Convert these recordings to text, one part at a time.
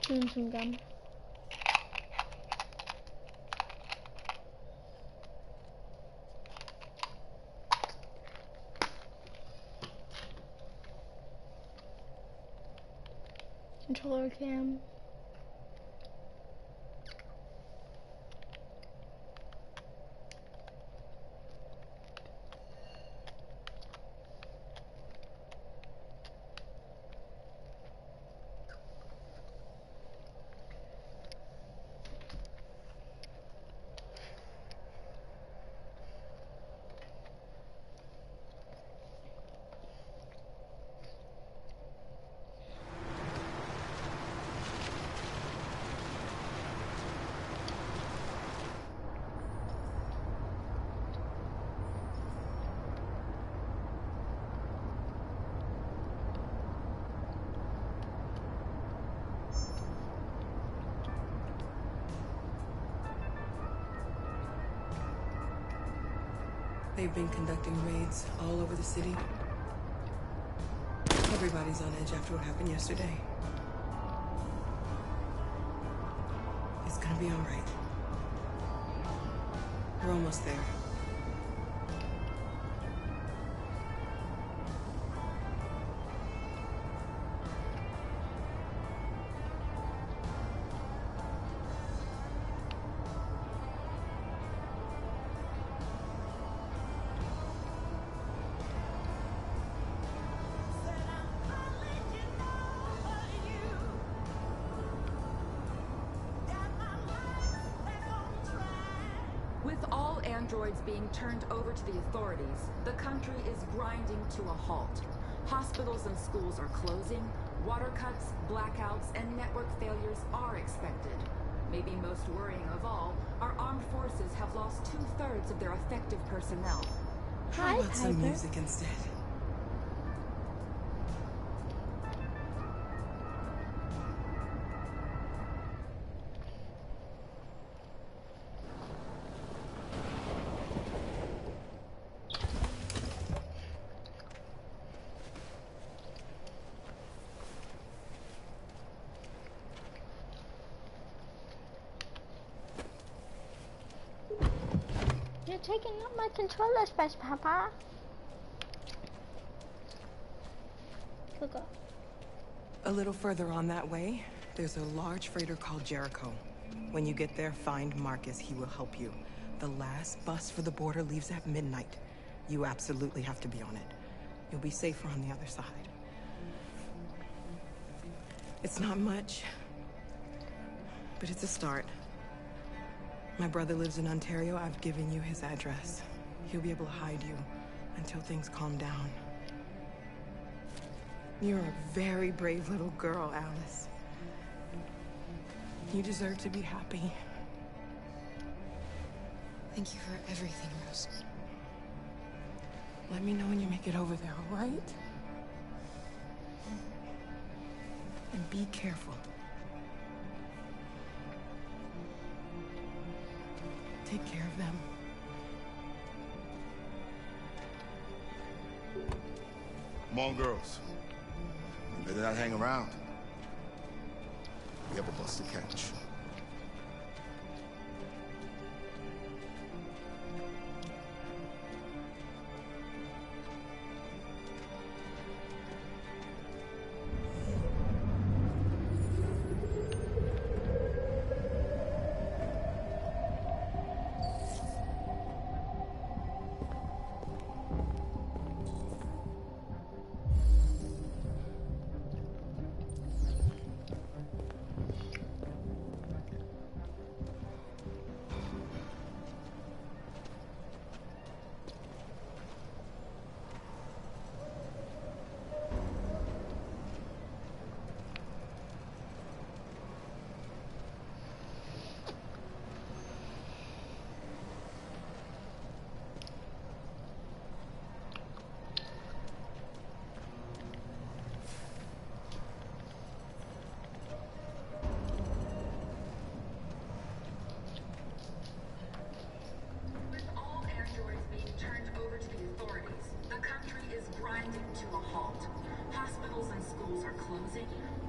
And some gum. Controller cam. They've been conducting raids all over the city. Everybody's on edge after what happened yesterday. It's gonna be all right. We're almost there. With all androids being turned over to the authorities, the country is grinding to a halt. Hospitals and schools are closing, water cuts, blackouts, and network failures are expected. Maybe most worrying of all, our armed forces have lost 2/3 of their effective personnel. How about some music instead? You're taking up my controller space, Papa. Go. A little further on that way, there's a large freighter called Jericho. When you get there, find Marcus. He will help you. The last bus for the border leaves at midnight. You absolutely have to be on it. You'll be safer on the other side. It's not much, but it's a start. My brother lives in Ontario. I've given you his address. He'll be able to hide you until things calm down. You're a very brave little girl, Alice. You deserve to be happy. Thank you for everything, Rose. Let me know when you make it over there, all right? And be careful. Take care of them. Come on, girls. You better not hang around. We have a bus to catch.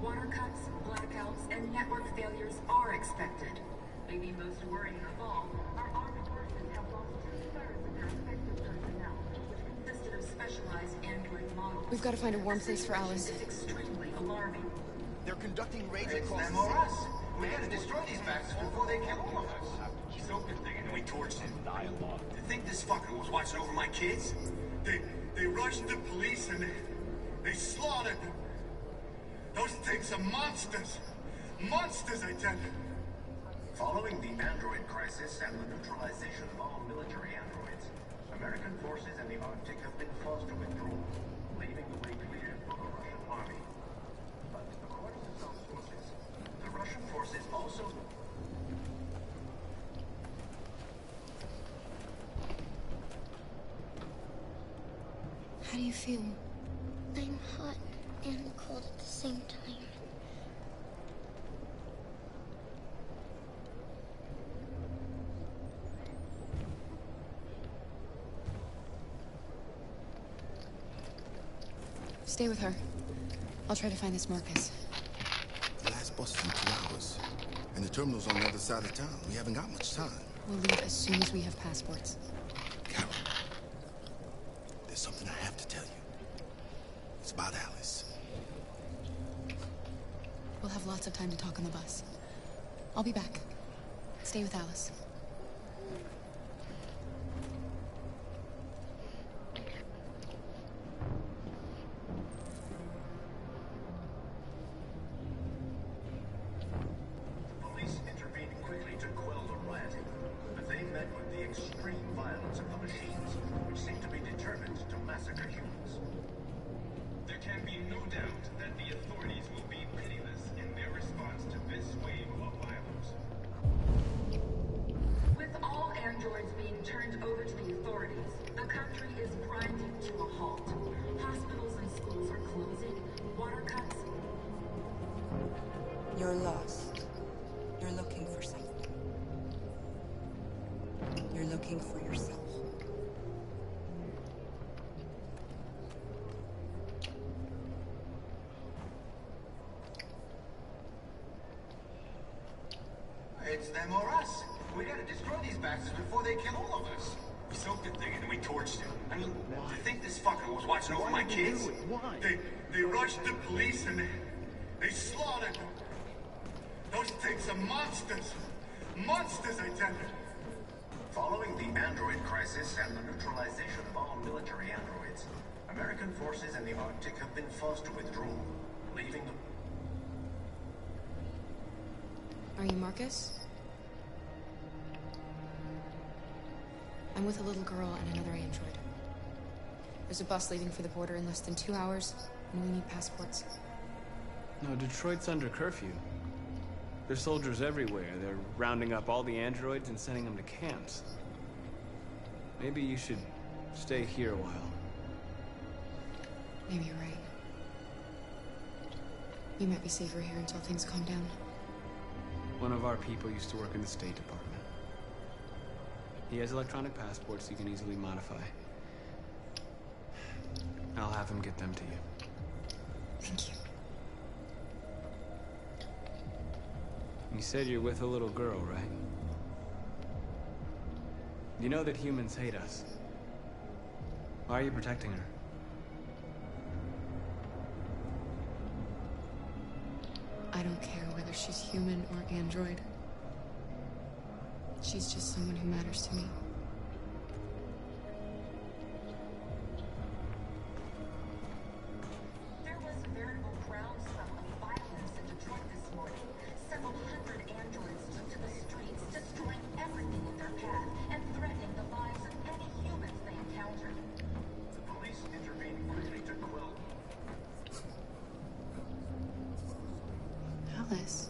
Water cuts, blackouts, blackouts, and network failures are expected. Maybe most worrying of all, our armed forces have lost 2/3 of their effective personnel, which consisted of specialized android models. We've got to find a warm place for Alice. It's extremely alarming. They're conducting raids It's across them the or city. us. We gotta destroy these bastards before they kill all of us. So good thing, and we torched him. Dialogue. To think this fucker was watching over my kids? They rushed the police and they slaughtered them. Those things are monsters. Monsters, I tell you. Following the android crisis and the neutralization of all military androids, American forces in the Arctic have been forced to withdraw, leaving the way clear for the Russian army. But according to some sources, the Russian forces also... How do you feel? I'm hot and cold at the same time. Stay with her. I'll try to find this Marcus. The last bus is in 2 hours. And the terminal's on the other side of town. We haven't got much time. We'll leave as soon as we have passports. Carol, there's something I have to tell you. It's about Alice. We'll have lots of time to talk on the bus. I'll be back. Stay with Alice. Police intervened quickly to quell the rioting, but they met with the extreme violence of the machines, which seem to be determined to massacre humans. There can be no doubt that the authorities will be pitiless in their response to this wave of violence. With all androids being turned over to the authorities, the country is grinding to a halt. Hospitals and schools are closing, water cuts. You're lost. You're looking for something. You're looking for yourself. It's them or us. We gotta destroy these bastards before they kill all of us. We soaked the thing and then we torched him. And look, to think this fucker was watching over my kids? Why? They rushed the police and they slaughtered them. Those things are monsters. Monsters, I tell you. Following the android crisis and the neutralization of all military androids, American forces in the Arctic have been forced to withdraw, leaving the... Are you Marcus? I'm with a little girl and another android. There's a bus leaving for the border in less than 2 hours, and we need passports. No, Detroit's under curfew. There's soldiers everywhere. They're rounding up all the androids and sending them to camps. Maybe you should stay here a while. Maybe you're right. You might be safer here until things calm down. One of our people used to work in the State Department. He has electronic passports you can easily modify. I'll have him get them to you. Thank you. You said you're with a little girl, right? You know that humans hate us. Why are you protecting her? I don't care whether she's human or android. She's just someone who matters to me. There was a veritable groundswell of violence in Detroit this morning. Several hundred androids took to the streets, destroying everything in their path and threatening the lives of any humans they encountered. The police intervened quickly to quell... Alice.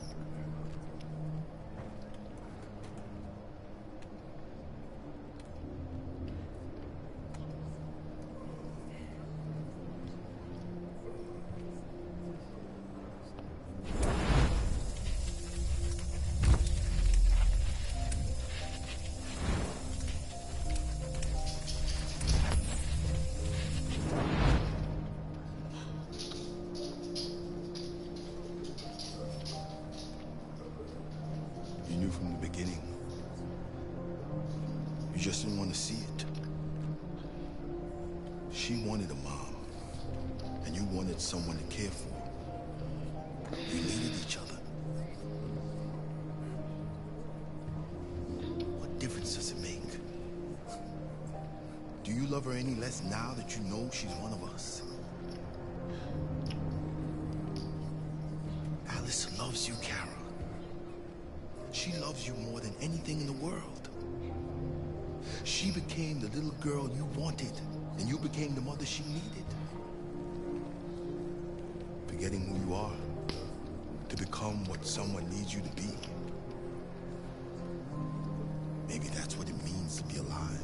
just didn't want to see it. She wanted a mom, and you wanted someone to care for. You needed each other. What difference does it make? Do you love her any less now that you know she's one of us? Alice loves you, Kara. She loves you more than anything in the world. She became the little girl you wanted, and you became the mother she needed. Forgetting who you are to become what someone needs you to be. Maybe that's what it means to be alive.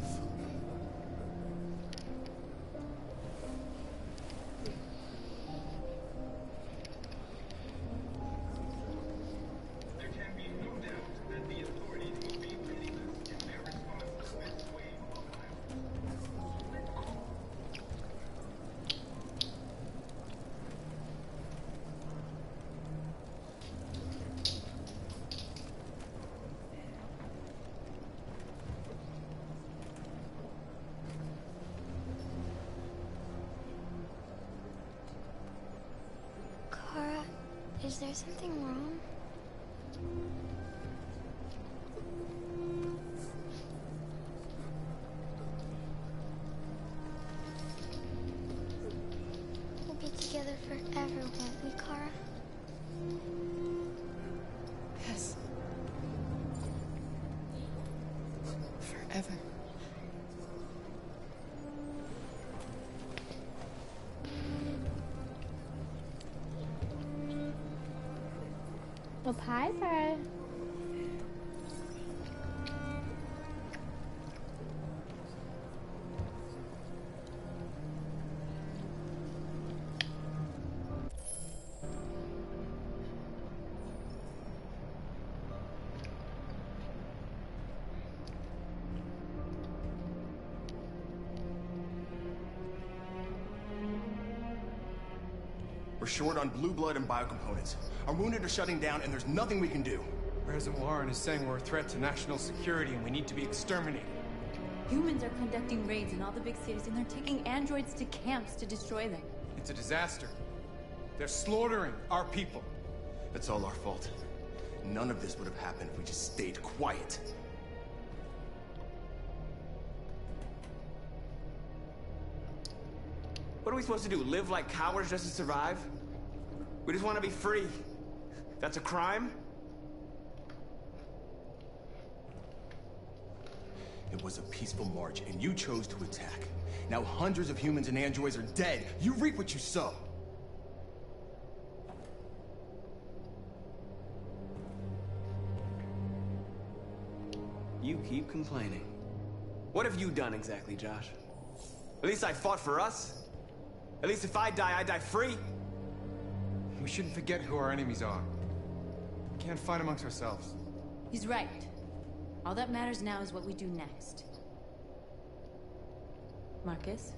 Kara, is there something wrong? We'll be together forever, won't we, Kara? Yes. Forever. Well, Piper. We're short on blue blood and biocomponents. Our wounded are shutting down, and there's nothing we can do. President Warren is saying we're a threat to national security and we need to be exterminated. Humans are conducting raids in all the big cities, and they're taking androids to camps to destroy them. It's a disaster. They're slaughtering our people. It's all our fault. None of this would have happened if we just stayed quiet. What are we supposed to do? Live like cowards just to survive? We just want to be free. That's a crime? It was a peaceful march, and you chose to attack. Now hundreds of humans and androids are dead. You reap what you sow. You keep complaining. What have you done exactly, Josh? At least I fought for us. At least if I die free. We shouldn't forget who our enemies are. We can't fight amongst ourselves. He's right. All that matters now is what we do next. Marcus?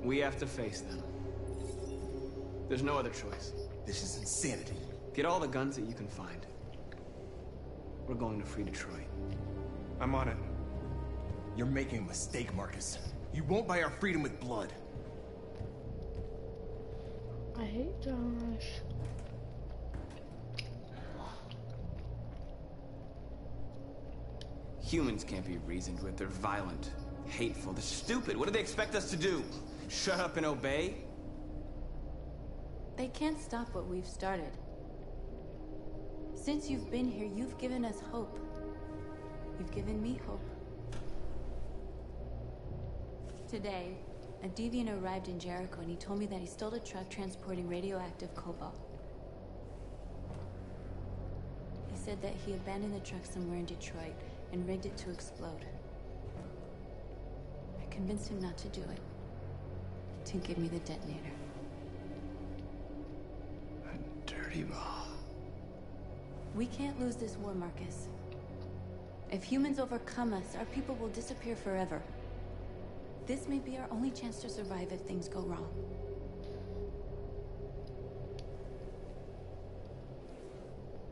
We have to face them. There's no other choice. This is insanity. Get all the guns that you can find. We're going to free Detroit. I'm on it. You're making a mistake, Marcus. You won't buy our freedom with blood. I hate Josh. Humans can't be reasoned with. They're violent, hateful, they're stupid. What do they expect us to do? Shut up and obey? They can't stop what we've started. Since you've been here, you've given us hope. You've given me hope. Today, a deviant arrived in Jericho and he told me that he stole a truck transporting radioactive cobalt. He said that he abandoned the truck somewhere in Detroit and rigged it to explode. I convinced him not to do it, to give me the detonator. A dirty ball. We can't lose this war, Marcus. If humans overcome us, our people will disappear forever. This may be our only chance to survive if things go wrong.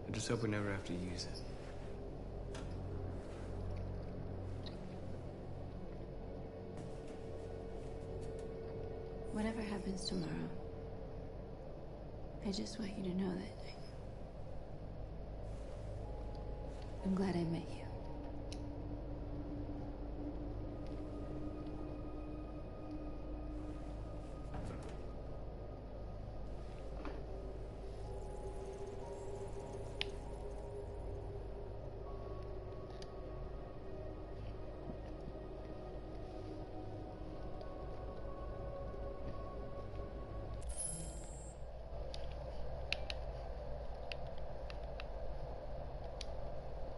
I just hope we never have to use it. Whatever happens tomorrow, I just want you to know that I'm glad I met you.